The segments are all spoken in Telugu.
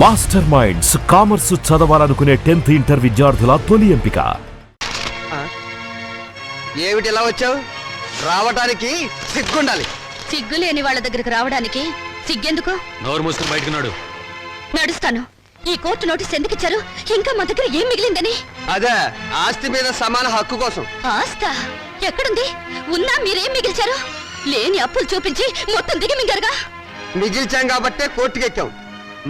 మాస్టర్ మైండ్స్ కామర్స్ చదవాలనుకునే 10th ఇంటర్ విద్యార్థుల తొలి ఎంపిక. ఏమిటి ఇలా వచ్చావు? రావడానికి సిగ్గుండాలి. సిగ్గు లేని వాళ్ళ దగ్గరకు రావడానికి సిగ్గెందుకు? నోరు మూసుకుని బయటకు నాడు. నడుస్తాను. ఈ కోర్టు నోటీస్ ఎందుకు ఇచ్చారు? ఇంకా మా దగ్గర ఏం మిగిలిందని? అదే ఆస్తి మీద సమాన హక్కు కోసం. ఆస్తా ఎక్కడుంది? ఉన్నా మీరేం మిగిల్చారు? లేని అప్పులు చూపించి మొత్తం దిగి మింగారుగా. మిగిల్చాం కాబట్టే కోర్టుకెక్కాం.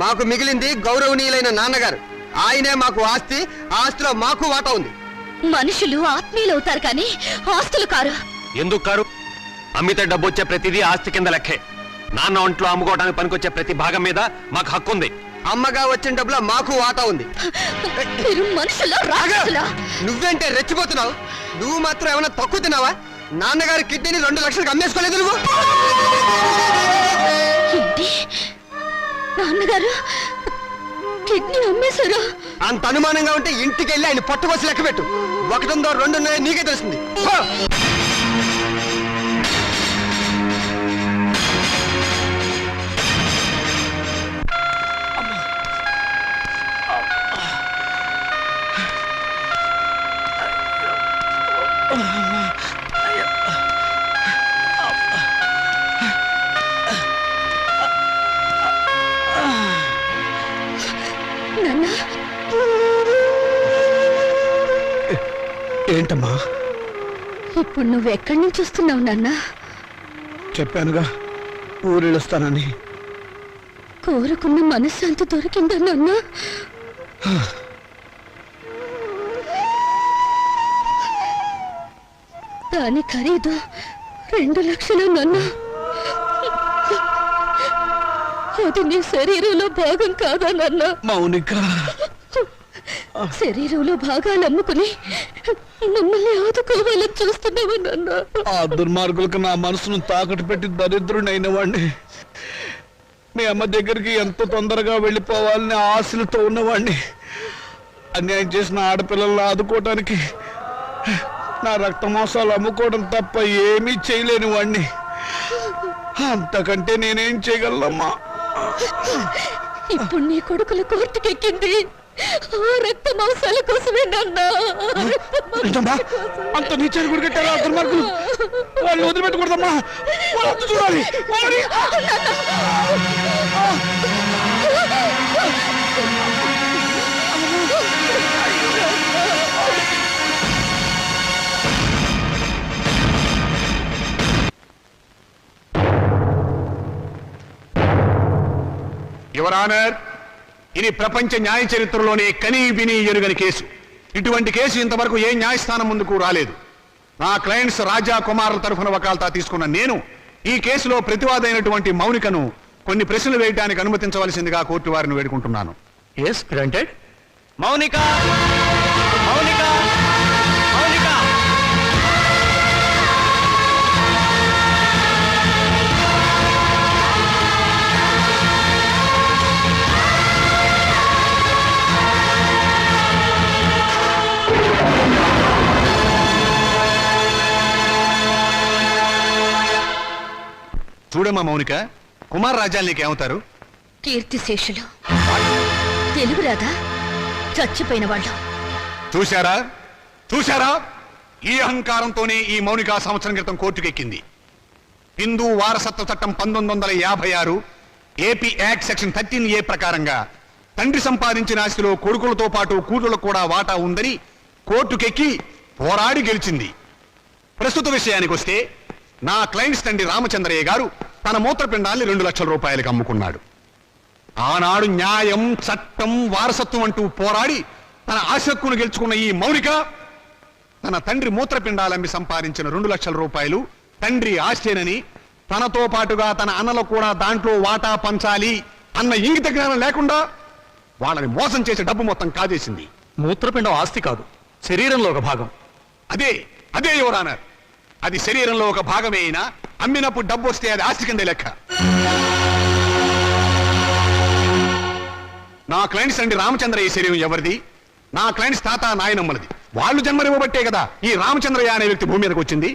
మాకు మిగిలింది గౌరవనీయులైన నాన్నగారు. ఆయనే మాకు ఆస్తి. ఆస్తిలో మాకు వాటా ఉంది. మనుషులు ఆత్మీయులు అవుతారు కానీ ఆస్తులు కారు. ఎందుకు కారు? అమ్మితే డబ్బు వచ్చే ప్రతిదీ ఆస్తి కింద లెక్కే. నాన్న ఒంట్లో అమ్ముకోవడానికి పనికొచ్చే ప్రతి భాగం మీద మాకు హక్కు ఉంది. అమ్మగా వచ్చిన డబ్బులో మాకు వాటా ఉంది. మీరు మనుషులా రాజులా? నువ్వేంటే రెచ్చిపోతున్నావు? నువ్వు మాత్రం ఏమైనా తక్కువ తిన్నావా? నాన్నగారి కిడ్నీని 2 లక్షలకు అమ్మేసుకోలేదు నువ్వు. ఏంటి? నాన్నగారు కిడ్నీ అమ్మేశారు? అంత అనుమానంగా ఉంటే ఇంటికి వెళ్ళి ఆయన పొట్టకోసి లెక్క పెట్టు. 1 ఉందో 2 ఉన్నాయో నీకే తెలుస్తుంది. ఏంటమ్మా? ఇప్పుడు నువ్వు ఎక్కడి నుంచి వస్తున్నావు నాన్న? చెప్పానుగా ఊరెళ్ళొస్తానని. కోరుకున్న మనశ్శాంతి దొరికిందా నాన్న? దాని ఖరీదు 2 లక్షలు నాన్న. అది నీ శరీరంలో భాగం కాదా నాన్న? మౌనిక, శరీరంలో భాగాలు అమ్ముకుని మమ్మల్ని ఆదుకోవాలని చూస్తున్నావా నాన్న? ఆ దుర్మార్గులకు నా మనసును తాకట్టు పెట్టి దరిద్రుడైన వాడిని. మీ అమ్మ దగ్గరికి ఎంతో తొందరగా వెళ్ళిపోవాలని ఆశలతో ఉన్నవాడిని. అన్యాయం చేసిన ఆడపిల్లలను ఆదుకోవటానికి నా రక్త మాంసాలు అమ్ముకోవడం తప్ప ఏమీ చేయలేని వాడిని. అంతకంటే నేనేం చేయగలనమ్మా? ఇప్పుడు నీ కొడుకుల కోర్టుకెక్కింది ఆ రక్త మాంసాల కోసమే నాన్న. అంత నీచాన్ని గుడి కట్టారా దుర్మార్గులు? వాళ్ళు వదిలిపెట్టకూడదమ్మా. చూడాలి. యువర్ ఆనర్, ఇది ప్రపంచ న్యాయ చరిత్రలోనే కనీ విని ఎరుగని కేసు. ఇటువంటి కేసు ఇంతవరకు ఏ న్యాయస్థానం ముందుకు రాలేదు. నా క్లయింట్స్ రాజా కుమారుల తరఫున వకాల్తా తీసుకున్న నేను ఈ కేసులో ప్రతివాదైనటువంటి మౌనికను కొన్ని ప్రశ్నలు వేయడానికి అనుమతించవలసిందిగా కోర్టు వారిని వేడుకుంటున్నాను. Yes granted. మౌనిక, మౌనిక, మౌనిక. చూడమ్మా మౌనిక, కుమార్ రాజాలు నీకేమవుతారు? కీర్తిశేషులు. తెలుగు రాదా? చచ్చిపోయిన వాళ్ళు. చూశారా చూశారా? ఈ అహంకారంతోనే ఈ మౌనిక సంవత్సరం క్రితం కోర్టుకెక్కింది. హిందూ వారసత్వ చట్టం 1956 ఏపీ యాక్ట్ సెక్షన్ 13A ప్రకారంగా తండ్రి సంపాదించిన ఆస్తిలో కొడుకులతో పాటు కూతుళ్లకు కూడా వాటా ఉందని కోర్టుకెక్కి పోరాడి గెలిచింది. ప్రస్తుత విషయానికి వస్తే నా క్లయింట్స్ తండ్రి రామచంద్రయ్య గారు తన మూత్రపిండాన్ని 2 లక్షల రూపాయలకు అమ్ముకున్నాడు. ఆనాడు న్యాయం, చట్టం, వారసత్వం అంటూ పోరాడి తన ఆశక్కును గెలుచుకున్న ఈ మౌనిక తన తండ్రి మూత్రపిండాలమ్మి సంపాదించిన 2 లక్షల రూపాయలు తండ్రి ఆస్తేనని, తనతో పాటుగా తన అన్నలు కూడా దాంట్లో వాటా పంచాలి అన్న ఇంగిత జ్ఞానం లేకుండా వాళ్ళని మోసం చేసే డబ్బు మొత్తం కాజేసింది. మూత్రపిండం ఆస్తి కాదు, శరీరంలో ఒక భాగం. అదే అదే యువర్ ఆనర్, అది శరీరంలో ఒక భాగమే అయినా అమ్మినప్పుడు డబ్బు వస్తే అది ఆస్తి కింద లెక్క. నా క్లయింట్స్ అండి రామచంద్రయ్య శరీరం ఎవరిది? నా క్లయింట్స్ తాత నాయనమ్మలది. వాళ్ళు జన్మనివ్వబట్టే కదా ఈ రామచంద్రయ్య అనే వ్యక్తి భూమి మీదకి వచ్చింది.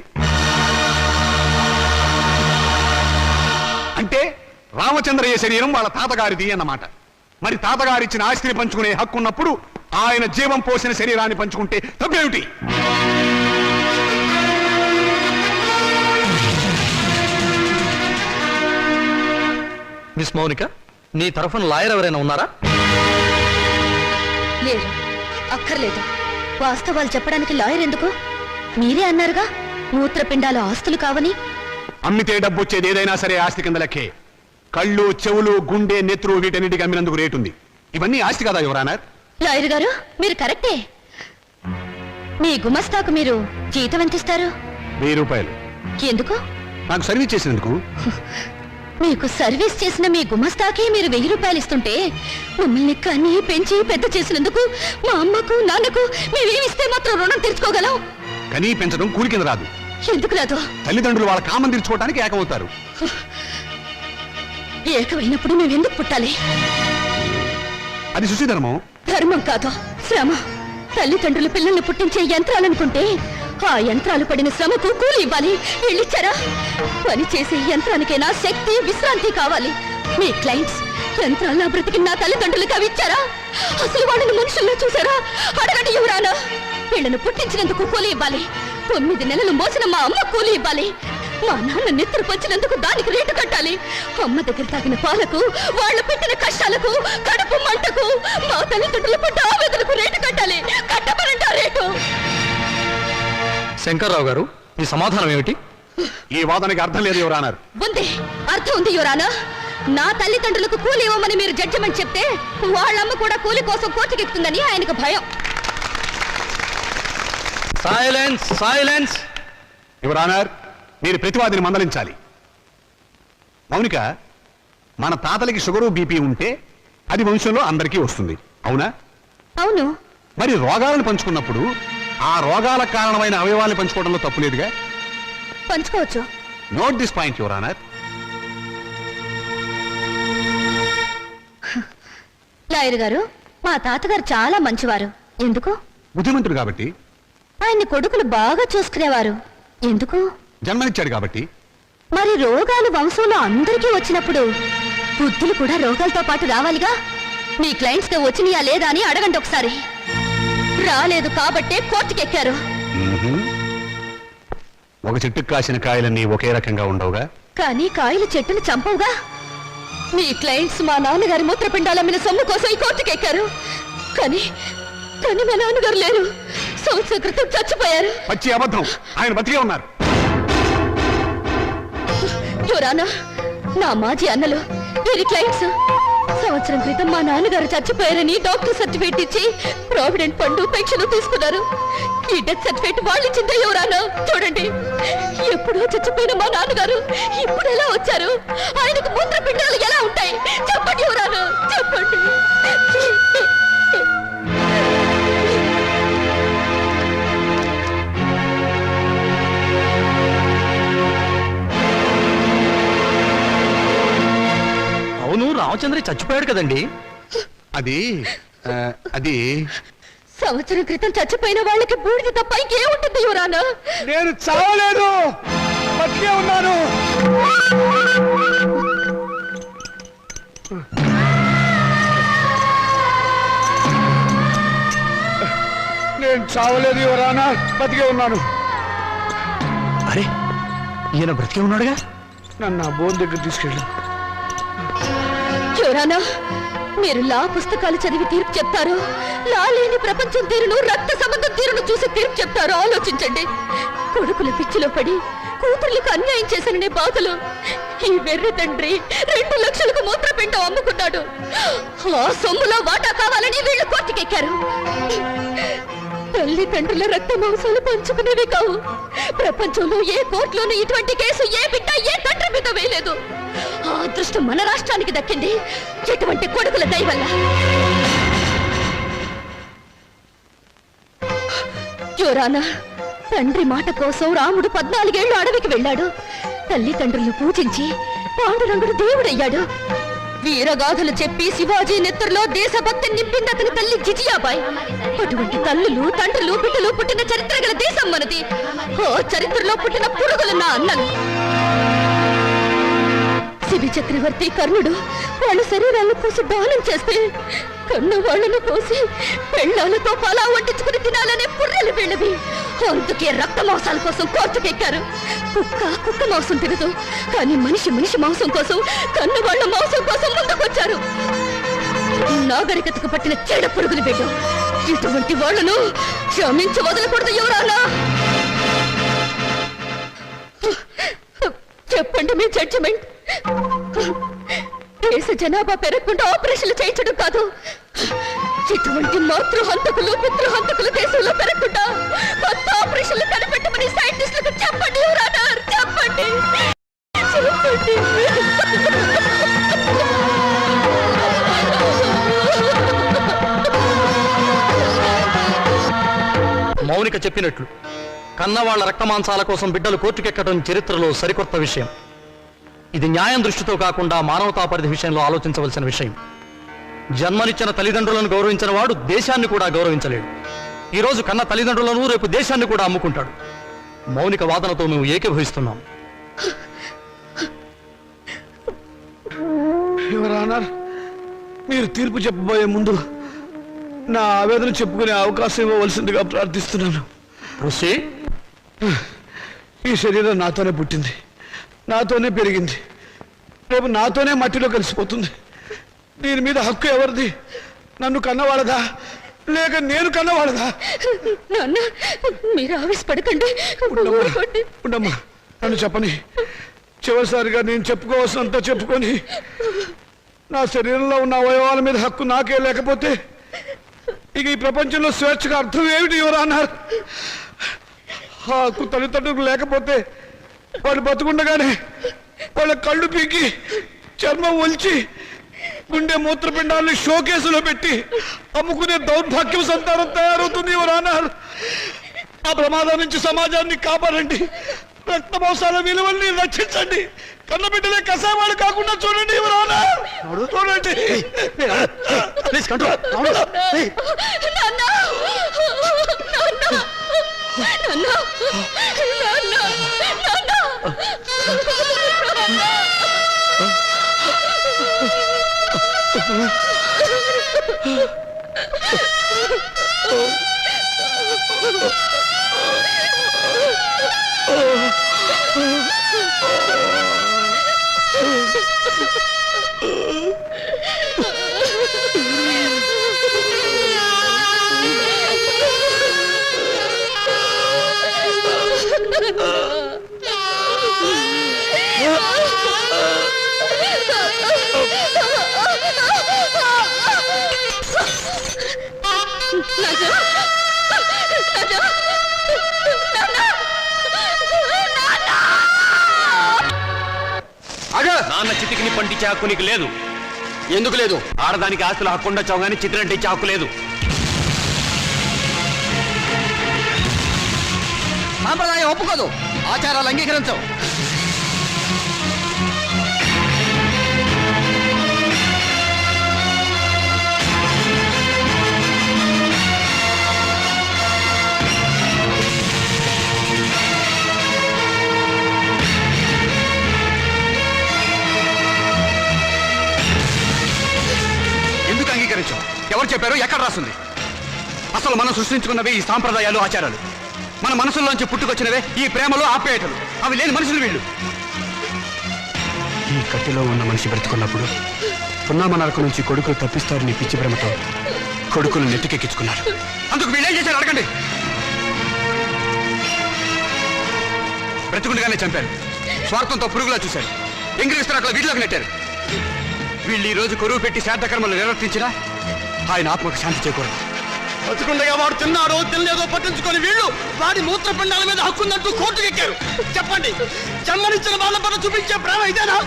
అంటే రామచంద్రయ్య శరీరం వాళ్ళ తాతగారిది అన్నమాట. మరి తాతగారిచ్చిన ఆస్తిని పంచుకునే హక్కు ఉన్నప్పుడు ఆయన జీవం పోసిన శరీరాన్ని పంచుకుంటే తప్పేమిటి? మిస్ మౌనిక, నీ తరఫున లాయర్ ఎవరైనా ఉన్నారా? లేరు, అక్కర్లేదు. వాస్తవాలు చెప్పడానికి లాయర్ ఎందుకు? మీరే అన్నారుగా మూత్రపిండాలు ఆస్తులు కావని. అమ్మితే డబ్బు వచ్చేది ఏదైనా సరే ఆస్తి కింద లెక్కే. కళ్ళు, చెవులు, గుండె, నెత్తురు వీటన్నిటికి అమ్మినందుకు రేటు ఉంది. ఇవన్నీ ఆస్తి కదా యువర్ ఆనర్. లాయర్ గారు మీరు కరెక్టే. మీ గుమస్తాకు మీరు జీతం ఎంత ఇస్తారు? 1000 రూపాయలు. ఎందుకు? నాకు సర్వీస్ చేసినందుకు. మీకు సర్వీస్ చేసిన మీ గుమస్తాకి మీరు 1000 రూపాయలు ఇస్తుంటే మమ్మల్ని కని పెంచి పెద్ద చేసినందుకు మా అమ్మకు నాన్నకు మేమేమిస్తే మాత్రం రుణం తీర్చుకోగలం? కనీ పెంచడం కూలి కింద రాదు. ఎందుకు రాదు? తల్లిదండ్రులు వాళ్ళ కామం తీర్చుకోవడానికి ఏకమవుతారు. ఏకమైనప్పుడు మేమెందుకు పుట్టాలి? అది సుశీధర్మం. ధర్మం కాదు, శ్రమ. తల్లిదండ్రులు పిల్లల్ని పుట్టించే యంత్రాలనుకుంటే ఆ యంత్రాలు పడిన శ్రమకు కూలి ఇవ్వాలి. వీళ్ళిచ్చారా? పని చేసే యంత్రానికైనా శక్తి, విశ్రాంతి కావాలి. మీ క్లయింట్స్ యంత్రాల్లో బ్రతికిన నా తల్లిదండ్రులకు అవి ఇచ్చారా? అసలు వాళ్ళని మనుషుల్లో చూసారా? అడగండి యువరానా. వీళ్ళను పుట్టించినందుకు కూలి ఇవ్వాలి. 9 నెలలు మోసిన మా అమ్మ కూలి ఇవ్వాలి. మా నాన్న నెత్తురు పంచినందుకు దానికి రేటు కట్టాలి. అమ్మ దగ్గర తాగిన పాలకు, వాళ్ళు పెట్టిన కష్టాలకు, కడుపు మంటకు, మా తల్లిదండ్రులు పడ్డ ఆవేదనకు రేటు కట్టాలి. కట్టమనంట రేటు. శంకర్రావు గారు, మీ సమాధానం ఏమిటి? ఈ వాదనకి అర్థం లేదు యువర్ ఆనర్. ఉంది, అర్థం ఉంది యువరానా. నా తల్లిదండ్రులకు కూలి ఇవ్వమని మీరు జడ్జిమెంట్ చెప్తే వాళ్ళమ్మ కూడా కూలి కోసం కోర్టుకెక్కుతుందని ఆయనకు భయం. Silence, silence. యువర్ ఆనర్, మీరు ప్రతివాదిని మందలించాలి. మౌనిక, మన తాతలకి షుగరు, బీపీ ఉంటే అది వంశంలో అందరికీ వస్తుంది, అవునా? అవును. మరి రోగాలను పంచుకున్నప్పుడు ఆ రోగాలకు కారణమైన అవయవాలను పంచుకోవడంలో తప్పులేదుగా? పంచుకోవచ్చు. Note this point your honour. Lawyer గారు, మా తాతగారు చాలా మంచివారు. ఎందుకు? బుద్ధిమంతుడు కాబట్టి. ఆయన్ని కొడుకులు బాగా చూసుకునేవారు. ఎందుకు? జన్మనిచ్చాడు కాబట్టి. మరి రోగాలు వంశంలో అందరికీ వచ్చినప్పుడు బుద్ధులు కూడా రోగాలతో పాటు రావాలిగా. మీ క్లయింట్స్ తో వచ్చినాయా లేదా అని అడగండి ఒకసారి. రాలేదు కాబట్టే కోర్టుకెక్కారు. ఒక చెట్టుకు కాసిన కాయలన్నీ ఒకే రకంగా ఉండవుగా. కానీ కాయలు చెట్టును చంపవుగా. మీ క్లయింట్స్ మా నాన్నగారి మూత్రపిండాలమ్మిన సొమ్ము కోసం ఈ కోర్టుకెక్కారు. కానీ కానీ మా నాన్నగారు లేరు. సంవత్సరం క్రితం చచ్చిపోయారు. పచ్చి అబద్ధం. ఆయన బతికే ఉన్నారు. యువరానా, నా మాజీ అన్నలు వీరి క్లయింట్స్ సంవత్సరం క్రితం మా నాన్నగారు చచ్చిపోయారని డాక్టర్ సర్టిఫికేట్ ఇచ్చి ప్రావిడెంట్ ఫండ్ పెన్షన్ తీసుకున్నారు. ఈ డెత్ సర్టిఫికేట్ వాళ్ళు ఇచ్చిందే యువరానా. చూడండి, ఎప్పుడో చచ్చిపోయిన మా నాన్నగారు ఇప్పుడు ఎలా వచ్చారు? ఆయనకు మూత్రపిండాలు ఎలా ఉంటాయి? చెప్పండి యువరానా, చెప్పండి. అవును, రామచంద్ర చచ్చిపోయాడు కదండి. అది సంవత్సరం క్రితం చచ్చిపోయిన వాళ్ళకి బూడిద తప్ప ఇంకేముంటుంది యువరానా? నేను చావలేదు, బతికే ఉన్నాను. నేను చావలేదు యువరానా, బతికే ఉన్నాను. అరే, ఈయన బ్రతికే ఉన్నాడుగా. నన్ను ఆ బోన్ దగ్గర తీసుకెళ్ళు. యువరానా, మీరు లా పుస్తకాలు చదివి తీర్పు చెప్తారు, లా లేని ప్రపంచం తీరును, రక్త సంబంధం తీరును చూసి తీర్పు చెప్తారు. ఆలోచించండి. కొడుకుల పిచ్చిలో పడి కూతుర్లకు అన్యాయం చేశాననే బాధలు ఈ వెర్రి తండ్రి 2 లక్షలకు మూత్రపిండం అమ్ముకున్నాడు. ఆ సొమ్ములో వాటా కావాలని వీళ్ళు కోర్టుకెక్కారు. తల్లిదండ్రుల రక్త మాంసాలు పంచుకునేవి కావు. ప్రపంచంలో ఏ కోర్టులోనూ ఇటువంటి కేసు ఏ బిడ్డ ఏ తండ్రి మీద వేయలేదు. ఆ అదృష్టం మన రాష్ట్రానికి దక్కింది ఎటువంటి కొడుకుల దయ వల్ల. యువరానా, తండ్రి మాట కోసం రాముడు 14 ఏళ్లు అడవికి వెళ్ళాడు. తల్లిదండ్రులను పూజించి పాండురంగుడు దేవుడయ్యాడు. వీరగాథలు చెప్పి శివాజీ నెత్తురులో దేశభక్తి నింపింది అతని తల్లి జిజియాబాయ్. అటువంటి తల్లులు, తండ్రులు, బిడ్డలు పుట్టిన చరిత్ర గల దేశం మనది. ఓ చరిత్రలో పుట్టిన పురుగులు నా అన్నలు. శిబి చక్రవర్తి కర్ణుడు వాళ్ళ శరీరాలను కోసి దానం చేస్తే కన్ను వాళ్ళను కోసి పెళ్ళాలతో పలా వండించుకుని తినాలనే పుర్రెలు వీళ్ళవి. అందుకే రక్త మాంసాల కోసం కోర్టుకెక్కారు. కుక్క మాంసం తినదు, కానీ మనిషి మాంసం కోసం, కన్ను వాళ్ళ మాంసం కోసం ముందుకొచ్చారు. నాగరికతకు పట్టిన చెడ పురుగులు బిడ్డ. ఇటువంటి వాళ్లను క్షమించి వదలకూడదు యువరానా. చెప్పండి మీ జడ్జిమెంట్. దేశ జనాభా పెరగకుండా ఆపరేషన్లు చేయించడం కాదు, ఇటువంటి పితృహంతకులు దేశంలో పెరగకుండా కొత్త ఆపరేషన్లు కనిపెట్టమని సైంటిస్టులకు చెప్పండి యువరానా, చెప్పండి. మౌనిక చెప్పినట్లు కన్నవాళ్ల రక్తమాంసాల కోసం బిడ్డలు కోర్టుకెక్కడం చరిత్రలో సరికొత్త విషయం. ఇది న్యాయం దృష్టితో కాకుండా మానవతా పరిధి విషయంలో ఆలోచించవలసిన విషయం. జన్మనిచ్చిన తల్లిదండ్రులను గౌరవించిన వాడు దేశాన్ని కూడా గౌరవించలేడు. ఈరోజు కన్న తల్లిదండ్రులను రేపు దేశాన్ని కూడా అమ్ముకుంటాడు. మౌనిక వాదనతో మేము ఏకీభవిస్తున్నాం. యువరానర్, మీరు తీర్పు చెప్పబోయే ముందు నా ఆవేదన చెప్పుకునే అవకాశం ఇవ్వవలసిందిగా ప్రార్థిస్తున్నాను. ఈ శరీరం నాతోనే పుట్టింది, నాతోనే పెరిగింది, రేపు నాతోనే మట్టిలో కలిసిపోతుంది. దీని మీద హక్కు ఎవరిది? నన్ను కన్నవాళ్ళదా లేక నేను కన్నవాళ్ళదా? నాన్న, మీరు ఆవేశపడకండి. ఉండమ్మా, నన్ను చెప్పని. చివరిసారిగా నేను చెప్పుకోవాల్సినంత చెప్పుకొని నా శరీరంలో ఉన్న అవయవాల మీద హక్కు నాకే లేకపోతే ఇక ఈ ప్రపంచంలో స్వేచ్ఛగా అర్థం ఏమిటి యువరానర్? హక్కు తల్లిదండ్రులకు లేకపోతే వాళ్ళు బతుకుండగానే వాళ్ళ కళ్ళు పీకి చర్మం ఒలిచి గుండె మూత్రపిండాలని షోకేసులో పెట్టి అమ్ముకునే దౌర్భాగ్యం సంతానం తయారవుతుంది యువరానర్. ఆ ప్రమాదం నుంచి సమాజాన్ని కాపాడండి, రక్త మాంసాల విలువల్ని రక్షించండి, కన్నబిడ్డలే కసావాళ్ళు కాకుండా చూడండి యువరానర్, చూడండి. నాన్న చితికిని పండించే హక్కు నీకు లేదు. ఎందుకు లేదు? ఆడదానికి ఆస్తుల హక్కు ఉండొచ్చావు కానీ చితిరంటే ఇచ్చే హక్కు లేదు. సాంప్రదాయం ఒప్పుకోదు, ఆచారాలు అంగీకరించవు. ఎందుకు అంగీకరించాం? ఎవరు చెప్పారు? ఎక్కడ రాస్తుంది? అసలు మనం సృష్టించుకున్నవే ఈ సాంప్రదాయాలు, ఆచారాలు. మన మనసుల్లోంచి పుట్టుకొచ్చినవే ఈ ప్రేమలు, ఆప్యాయతలు. అవి లేని మనుషులు వీళ్ళు. ఈ కట్టెలో ఉన్న మనిషి బ్రతుకున్నప్పుడు పున్నామ నరక నుంచి కొడుకులు తప్పిస్తారని పిచ్చి ప్రేమతో కొడుకులు నెత్తికెక్కించుకున్నారు. అందుకు వీళ్ళేం చేశారు అడగండి. బ్రతుకుండగానే చంపారు, స్వార్థంతో పురుగులా చూశారు, ఎంగిరిస్తారు, అట్లా వీటిలోకి నెట్టారు. వీళ్ళు ఈ రోజు కొరువు పెట్టి శ్రాద్ధకర్మలు నిర్వర్తించినా ఆయన ఆత్మకు శాంతి చేకూరదు. బతుకుండగా వాడు తిన్నాడో తినలేదో పట్టించుకొని వీళ్ళు వాడి మూత్రపిండాల మీద హక్కుందంటూ కోర్టుకు ఎక్కారు. చెప్పండి, జన్మనిచ్చిన వాళ్ళ పట్ల చూపించే ప్రేమ ఇదేనా?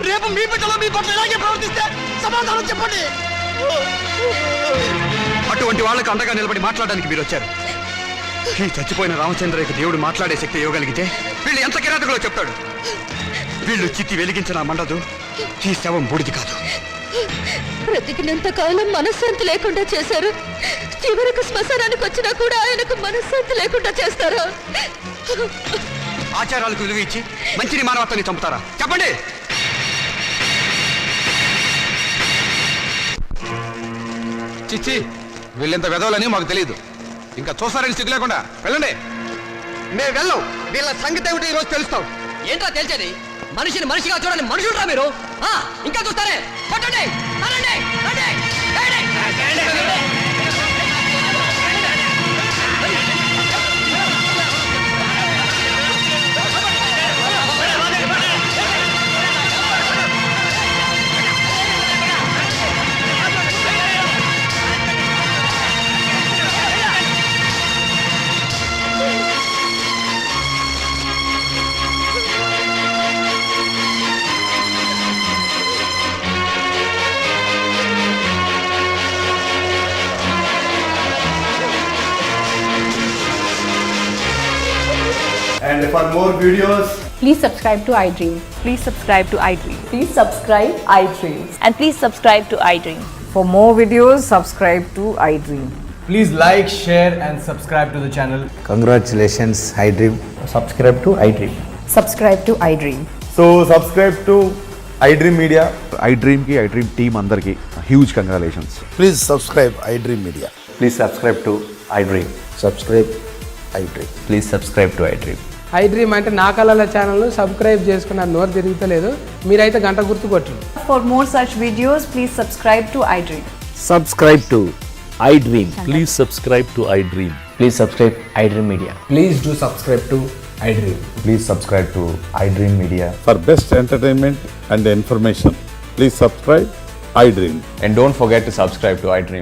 రేపు మీ బిడ్డలో మీ పట్ల ఇలాగే ప్రవర్తిస్తే సమాధానం చెప్పండి. అటువంటి వాళ్ళకు అండగా నిలబడి మాట్లాడడానికి మీరు వచ్చారు. ఈ చచ్చిపోయిన రామచంద్రయ్యకు దేవుడు మాట్లాడే శక్తి ఇవ్వగలిగితే వీళ్ళు ఎంత కిరాతకులో చెప్తాడు. వీళ్ళు చిత్తి వెలిగించినా మండదు, ఈ శవం బూడిది కాదు. బ్రతికినంత కాలం మనశ్శాంతి లేకుండా చేశారు, చివరికి శ్మశానానికి వచ్చినా కూడా ఆయనకు మనశ్శాంతి లేకుండా చేస్తారా? ఆచారాలకు విలువ ఇచ్చి మంచిని మానవత్వాన్ని చంపుతారా? చెప్పండి. చిచ్చి వీళ్ళంత వెదవలని మాకు తెలియదు. ఇంకా చూసారని సిగ్గు లేకుండా వెళ్ళండి. మేము వెళ్ళం. వీళ్ళ సంగతి ఏమిటి ఈరోజు తెలుస్తాం. ఏంట్రా తెలిసేది? మనిషిని మనిషిగా చూడండి, మనుషులురా మీరు. ఇంకా చూస్తారే? పట్టండి, రండి, రండి, రండి. And for more videos, Please subscribe to iDream. Please subscribe to iDream. Please subscribe iDream. And please subscribe to iDream. For more videos, subscribe to iDream. please like, share, and subscribe to the channel. Congratulations, iDream. Subscribe to iDream. Subscribe to iDream. So, subscribe to iDream Media. iDream కి iDream టీమ్ అందరికి huge congratulations. Please subscribe iDream Media. Please subscribe to iDream. Subscribe iDream. Please subscribe to iDream. iDream అంటే నా కళల ఛానల్ను సబ్స్క్రైబ్ చేసుకున్న నోరు తిరుగుతలేదు. మీరైతే గంట గుర్తు కొట్టండి. For more such videos, please subscribe to iDream. Subscribe to iDream. Please subscribe to iDream. Please subscribe iDream Media. Please do subscribe to iDream. Please subscribe to iDream Media. For best entertainment and information, please subscribe iDream. And don't forget to subscribe to iDream.